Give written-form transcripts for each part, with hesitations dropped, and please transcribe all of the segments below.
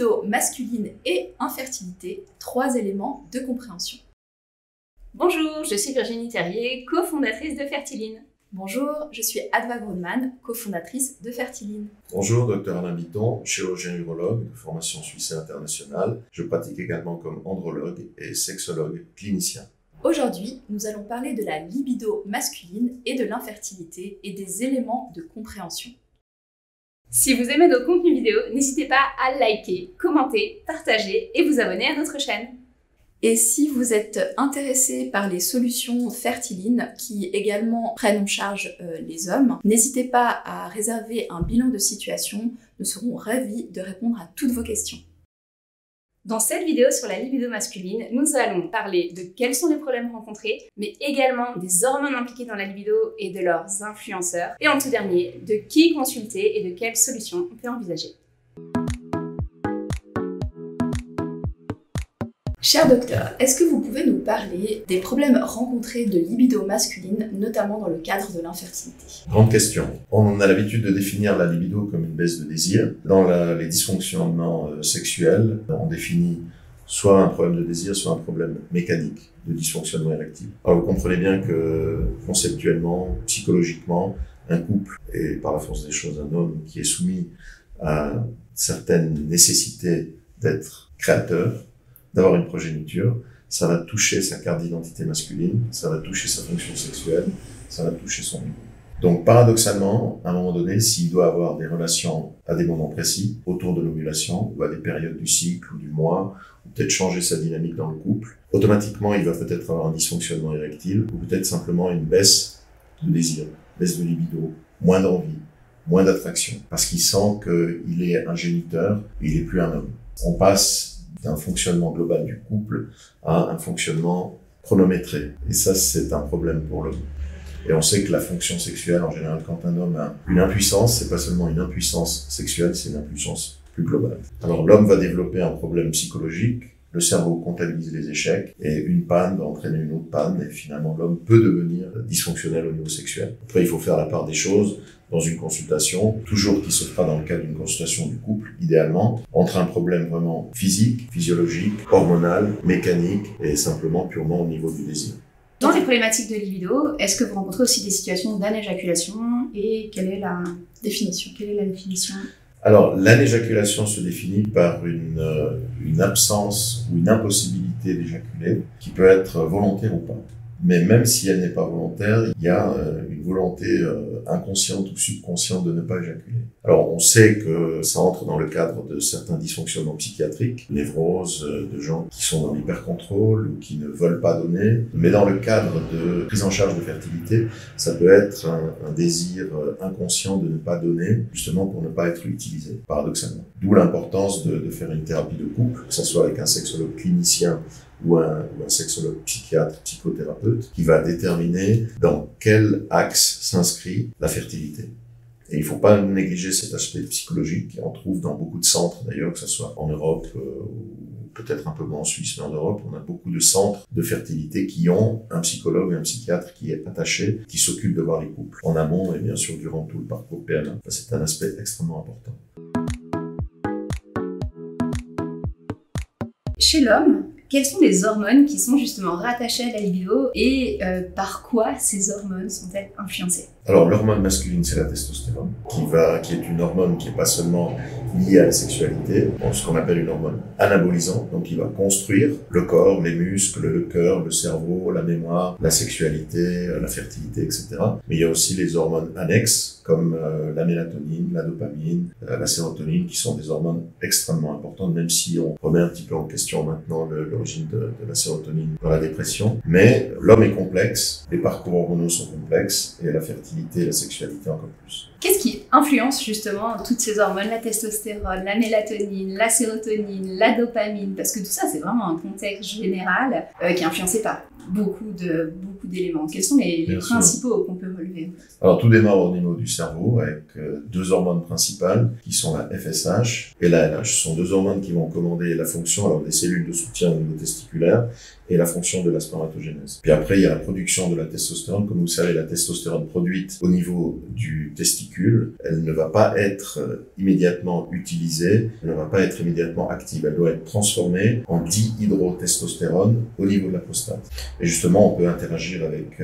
libido masculine et infertilité, 3 éléments de compréhension. Bonjour, je suis Virginie Terrier, cofondatrice de Fertiline. Bonjour, je suis Adva Grundmann, cofondatrice de Fertiline. Bonjour, Dr Alain Bitton, chirurgien urologue de formation suisse et internationale. Je pratique également comme andrologue et sexologue clinicien. Aujourd'hui, nous allons parler de la libido masculine et de l'infertilité et des éléments de compréhension. Si vous aimez nos contenus vidéo, n'hésitez pas à liker, commenter, partager et vous abonner à notre chaîne. Et si vous êtes intéressé par les solutions Fertiline qui également prennent en charge les hommes, n'hésitez pas à réserver un bilan de situation. Nous serons ravis de répondre à toutes vos questions. Dans cette vidéo sur la libido masculine, nous allons parler de quels sont les problèmes rencontrés, mais également des hormones impliquées dans la libido et de leurs influenceurs. Et en tout dernier, de qui consulter et de quelles solutions on peut envisager. Cher docteur, est-ce que vous pouvez nous parler des problèmes rencontrés de libido masculine, notamment dans le cadre de l'infertilité? Grande question. On a l'habitude de définir la libido comme une baisse de désir. Dans les dysfonctionnements sexuels, on définit soit un problème de désir, soit un problème mécanique de dysfonctionnement érectile. Alors vous comprenez bien que conceptuellement, psychologiquement, un couple, et par la force des choses un homme qui est soumis à certaines nécessités d'être créateur, d'avoir une progéniture, ça va toucher sa carte d'identité masculine, ça va toucher sa fonction sexuelle, ça va toucher son ego. Donc paradoxalement, à un moment donné, s'il doit avoir des relations à des moments précis, autour de l'ovulation, ou à des périodes du cycle ou du mois, ou peut-être changer sa dynamique dans le couple, automatiquement il va peut-être avoir un dysfonctionnement érectile, ou peut-être simplement une baisse de désir, baisse de libido, moins d'envie, moins d'attraction, parce qu'il sent qu'il est un géniteur, il n'est plus un homme. On passe d'un fonctionnement global du couple à un fonctionnement chronométré. Et ça, c'est un problème pour l'homme. Et on sait que la fonction sexuelle, en général, quand un homme a une impuissance, c'est pas seulement une impuissance sexuelle, c'est une impuissance plus globale. Alors l'homme va développer un problème psychologique, le cerveau comptabilise les échecs, et une panne va entraîner une autre panne, et finalement l'homme peut devenir dysfonctionnel au niveau sexuel. Après, il faut faire la part des choses dans une consultation, toujours qui se fera dans le cadre d'une consultation du couple, idéalement, entre un problème vraiment physique, physiologique, hormonal, mécanique, et simplement purement au niveau du désir. Dans les problématiques de libido, est-ce que vous rencontrez aussi des situations d'anéjaculation et quelle est la définition? Alors, l'anéjaculation se définit par une absence ou une impossibilité d'éjaculer qui peut être volontaire ou pas. Mais même si elle n'est pas volontaire, il y a une volonté inconsciente ou subconsciente de ne pas éjaculer. Alors on sait que ça entre dans le cadre de certains dysfonctionnements psychiatriques, névroses, de gens qui sont dans l'hypercontrôle ou qui ne veulent pas donner. Mais dans le cadre de prise en charge de fertilité, ça peut être un désir inconscient de ne pas donner, justement pour ne pas être utilisé, paradoxalement. D'où l'importance de faire une thérapie de couple, que ce soit avec un sexologue clinicien ou un sexologue psychiatre, psychothérapeute, qui va déterminer dans quel axe s'inscrit la fertilité. Et il ne faut pas négliger cet aspect psychologique qu'on trouve dans beaucoup de centres d'ailleurs, que ce soit en Europe ou peut-être un peu moins en Suisse, mais en Europe, on a beaucoup de centres de fertilité qui ont un psychologue et un psychiatre qui est attaché, qui s'occupe de voir les couples en amont et bien sûr durant tout le parcours PMA. C'est un aspect extrêmement important. Chez l'homme, quelles sont les hormones qui sont justement rattachées à la libido et par quoi ces hormones sont-elles influencées? Alors l'hormone masculine, c'est la testostérone, qui est une hormone qui n'est pas seulement liée à la sexualité, ce qu'on appelle une hormone anabolisante, donc qui va construire le corps, les muscles, le cœur, le cerveau, la mémoire, la sexualité, la fertilité, etc. Mais il y a aussi les hormones annexes, comme la mélatonine, la dopamine, la sérotonine, qui sont des hormones extrêmement importantes, même si on remet un petit peu en question maintenant l'origine de la sérotonine dans la dépression. Mais l'homme est complexe, les parcours hormonaux sont complexes, et la fertilité et la sexualité encore plus. Qu'est-ce qui influence justement toutes ces hormones, la testostérone, la mélatonine, la sérotonine, la dopamine? Parce que tout ça, c'est vraiment un contexte général qui est influencé par beaucoup d'éléments. Quels sont les principaux qu'on peut relever? Alors tout démarre au niveau du cerveau avec deux hormones principales qui sont la FSH et la LH. Ce sont deux hormones qui vont commander la fonction alors des cellules de soutien au niveau testiculaire et la fonction de la spermatogénèse. Puis après, il y a la production de la testostérone. Comme vous savez, la testostérone produite au niveau du testicule, elle ne va pas être immédiatement utilisée, elle ne va pas être immédiatement active. Elle doit être transformée en dihydrotestostérone au niveau de la prostate. Et justement, on peut interagir avec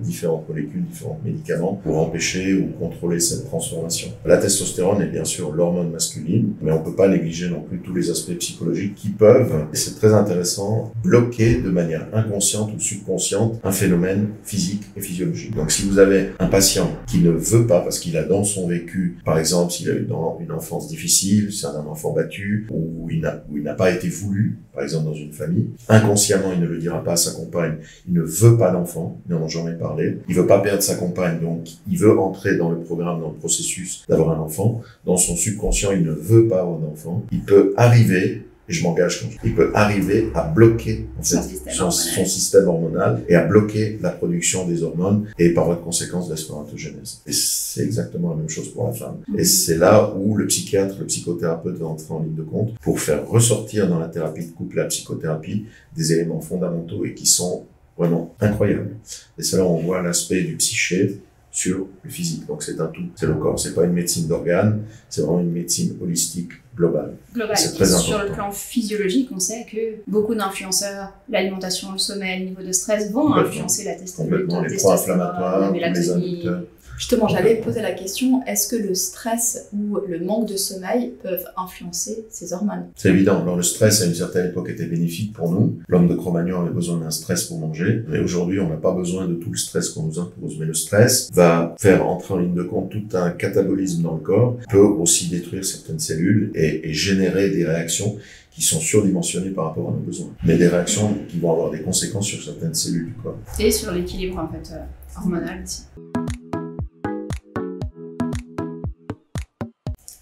différentes molécules, différents médicaments pour empêcher ou contrôler cette transformation. La testostérone est bien sûr l'hormone masculine, mais on ne peut pas négliger non plus tous les aspects psychologiques qui peuvent, et c'est très intéressant, bloquer de manière inconsciente ou subconsciente un phénomène physique et physiologique. Donc si vous avez un patient qui ne veut pas, parce qu'il a dans son vécu, par exemple s'il a eu une enfance difficile, c'est un enfant battu, ou il n'a pas été voulu, par exemple dans une famille, inconsciemment il ne le dira pas à sa compagne, il ne veut pas d'enfant, ils n'en ont jamais parlé, il veut pas perdre sa compagne, donc il veut entrer dans le programme, dans le processus d'avoir un enfant, dans son subconscient il ne veut pas avoir d'enfant, il peut arriver, et je m'engage comme ça, il peut arriver à bloquer en fait, son système hormonal et à bloquer la production des hormones et par voie de conséquence de la spermatogénèse. Et c'est exactement la même chose pour la femme. Et c'est là où le psychiatre, le psychothérapeute va entrer en ligne de compte pour faire ressortir dans la thérapie de couple, la psychothérapie, des éléments fondamentaux et qui sont vraiment incroyables. Et c'est là où on voit l'aspect du psyché sur le physique. Donc c'est un tout, c'est le corps. C'est pas une médecine d'organes, c'est vraiment une médecine holistique globale. C'est très important. Sur le plan physiologique, on sait que beaucoup d'influenceurs, l'alimentation, le sommeil, le niveau de stress vont influencer la testostérone, les pro-inflammatoires, la les mélatonine. inducteurs. Justement, j'allais poser la question, est-ce que le stress ou le manque de sommeil peuvent influencer ces hormones? C'est évident. Alors, le stress, à une certaine époque, était bénéfique pour nous. L'homme de Cro-Magnon avait besoin d'un stress pour manger. Mais aujourd'hui, on n'a pas besoin de tout le stress qu'on nous impose. Mais le stress va faire entrer en ligne de compte tout un catabolisme dans le corps, peut aussi détruire certaines cellules et générer des réactions qui sont surdimensionnées par rapport à nos besoins. Mais des réactions qui vont avoir des conséquences sur certaines cellules du corps. Et sur l'équilibre, en fait, hormonal aussi.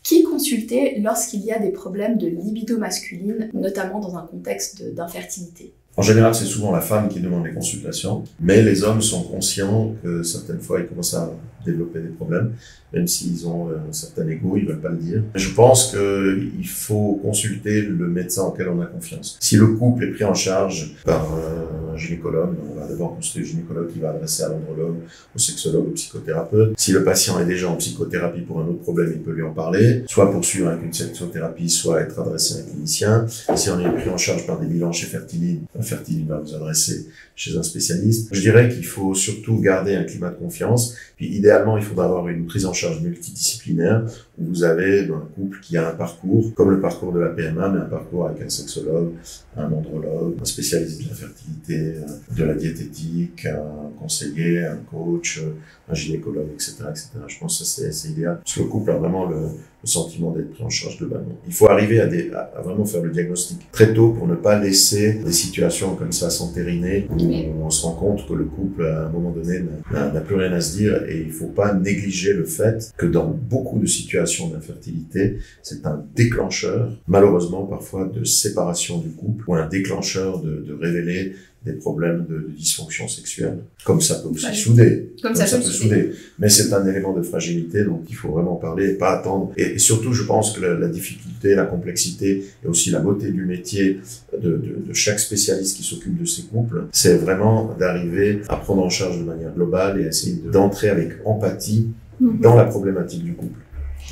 Qui consulter lorsqu'il y a des problèmes de libido masculine, notamment dans un contexte d'infertilité? En général, c'est souvent la femme qui demande les consultations, mais les hommes sont conscients que certaines fois, ils commencent à développer des problèmes, même s'ils ont un certain ego, ils veulent pas le dire. Je pense qu'il faut consulter le médecin auquel on a confiance. Si le couple est pris en charge par un gynécologue, on va d'abord consulter le gynécologue qui va adresser à l'andrologue, au sexologue, au psychothérapeute. Si le patient est déjà en psychothérapie pour un autre problème, il peut lui en parler, soit poursuivre avec une sexothérapie, soit être adressé à un clinicien. Si on est pris en charge par des bilans chez Fertiline, Fertiline va vous adresser chez un spécialiste. Je dirais qu'il faut surtout garder un climat de confiance. Puis idéalement, il faudra avoir une prise en charge multidisciplinaire où vous avez un couple qui a un parcours, comme le parcours de la PMA, mais un parcours avec un sexologue, un andrologue, un spécialiste de la fertilité, de la diététique, un conseiller, un coach, un gynécologue, etc., etc. Je pense que c'est idéal. Parce que le couple a vraiment le sentiment d'être pris en charge globalement. Il faut arriver à vraiment faire le diagnostic très tôt pour ne pas laisser des situations comme ça s'entériner où on se rend compte que le couple, à un moment donné, n'a plus rien à se dire et il faut pas négliger le fait que dans beaucoup de situations d'infertilité, c'est un déclencheur, malheureusement parfois, de séparation du couple ou un déclencheur de révéler des problèmes de dysfonction sexuelle. Comme ça peut aussi souder. Comme ça peut souder. Mais c'est un élément de fragilité, donc il faut vraiment parler et pas attendre. Et surtout, je pense que la difficulté, la complexité et aussi la beauté du métier de chaque spécialiste qui s'occupe de ces couples, c'est vraiment d'arriver à prendre en charge de manière globale et à essayer d'entrer avec empathie dans la problématique du couple.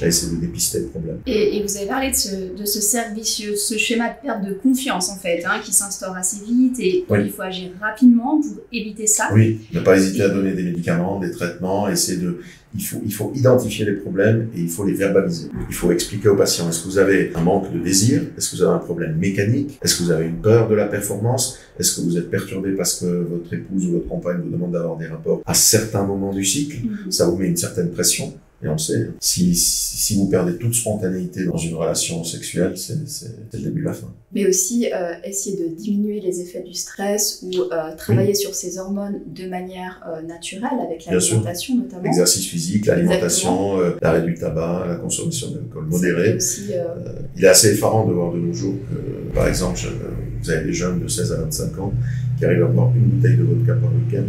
À essayer de dépister le problème. Et vous avez parlé de ce cercle vicieux, ce schéma de perte de confiance en fait, qui s'instaure assez vite et il faut agir rapidement pour éviter ça. Oui, ne pas hésiter à donner des médicaments, des traitements, il faut identifier les problèmes et il faut les verbaliser. Il faut expliquer aux patients, est-ce que vous avez un manque de désir? Est-ce que vous avez un problème mécanique? Est-ce que vous avez une peur de la performance? Est-ce que vous êtes perturbé parce que votre épouse ou votre compagne vous demande d'avoir des rapports à certains moments du cycle? Ça vous met une certaine pression. Et on sait, si vous perdez toute spontanéité dans une relation sexuelle, c'est le début de la fin. Mais aussi essayer de diminuer les effets du stress ou travailler sur ces hormones de manière naturelle, avec l'alimentation notamment. L'exercice physique, l'alimentation, l'arrêt du tabac, la consommation d'alcool modérée. Il est assez effarant de voir de nos jours que, par exemple, vous avez des jeunes de 16 à 25 ans qui arrivent à boire une bouteille de vodka par week-end.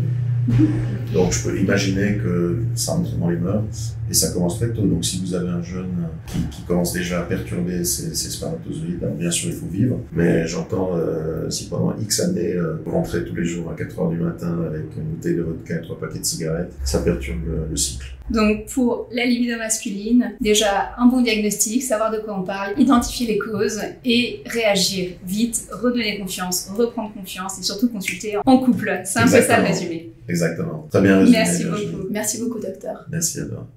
Donc je peux imaginer que ça entre dans les mœurs et ça commence très tôt. Donc si vous avez un jeune qui commence déjà à perturber ses spermatozoïdes, alors bien sûr il faut vivre, mais j'entends si pendant X années vous rentrez tous les jours à 4 heures du matin avec une bouteille de vodka et 3 paquets de cigarettes, ça perturbe le cycle. Donc pour la libido masculine, déjà un bon diagnostic, savoir de quoi on parle, identifier les causes et réagir vite, redonner confiance, reprendre confiance et surtout consulter en couple. C'est un peu ça le résumé. Exactement. Très bien résumé. Merci beaucoup. Merci beaucoup, docteur. Merci à toi.